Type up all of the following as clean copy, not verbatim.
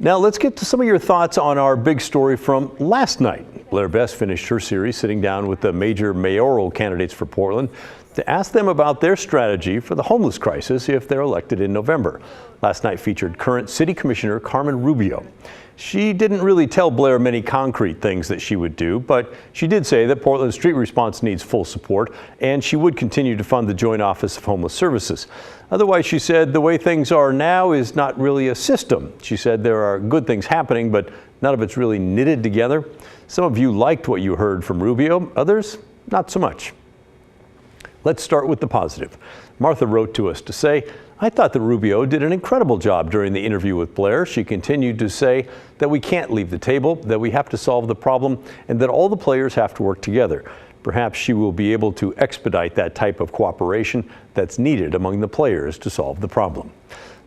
Now let's get to some of your thoughts on our big story from last night. Blair finished her series sitting down with the major mayoral candidates for Portland to ask them about their strategy for the homeless crisis if they're elected in November. Last night featured current City Commissioner Carmen Rubio. She didn't really tell Blair many concrete things that she would do, but she did say that Portland's street response needs full support and she would continue to fund the Joint Office of Homeless Services. Otherwise, she said the way things are now is not really a system. She said there are good things happening, but none of it's really knitted together. Some of you liked what you heard from Rubio, others not so much. Let's start with the positive. Martha wrote to us to say, "I thought that Rubio did an incredible job during the interview with Blair. She continued to say that we can't leave the table, that we have to solve the problem, and that all the players have to work together. Perhaps she will be able to expedite that type of cooperation that's needed among the players to solve the problem."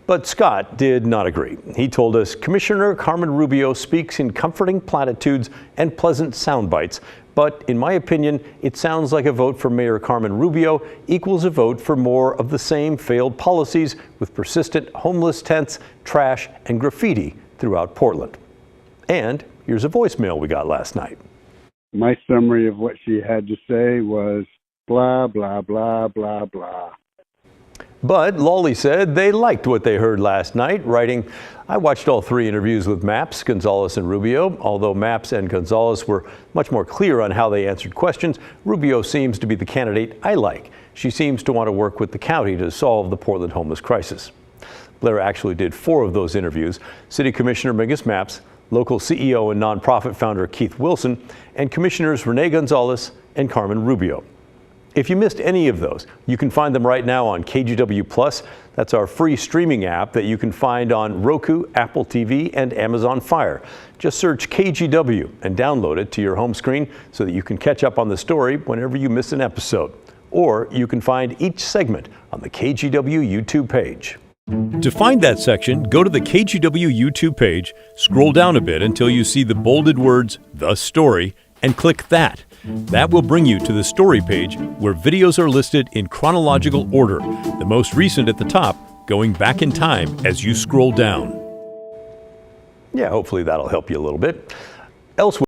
But Scott did not agree. He told us Commissioner Carmen Rubio speaks in comforting platitudes and pleasant sound bites. But in my opinion, it sounds like a vote for Mayor Carmen Rubio equals a vote for more of the same failed policies with persistent homeless tents, trash, and graffiti throughout Portland. And here's a voicemail we got last night. My summary of what she had to say was blah, blah, blah, blah, blah. But Lawley said they liked what they heard last night, writing, "I watched all three interviews with Maps, Gonzalez, and Rubio. Although Maps and Gonzalez were much more clear on how they answered questions, Rubio seems to be the candidate I like. She seems to want to work with the county to solve the Portland homeless crisis." Blair actually did 4 of those interviews. City Commissioner Mingus Maps, local CEO and nonprofit founder Keith Wilson, and Commissioners Renee Gonzalez and Carmen Rubio. If you missed any of those, you can find them right now on KGW Plus. That's our free streaming app that you can find on Roku, Apple TV, and Amazon Fire. Just search KGW and download it to your home screen so that you can catch up on the story whenever you miss an episode. Or you can find each segment on the KGW YouTube page. To find that section, go to the KGW YouTube page, scroll down a bit until you see the bolded words, "The Story," and click that. That will bring you to the story page where videos are listed in chronological order, the most recent at the top, going back in time as you scroll down. Yeah, hopefully that'll help you a little bit. Elsewhere.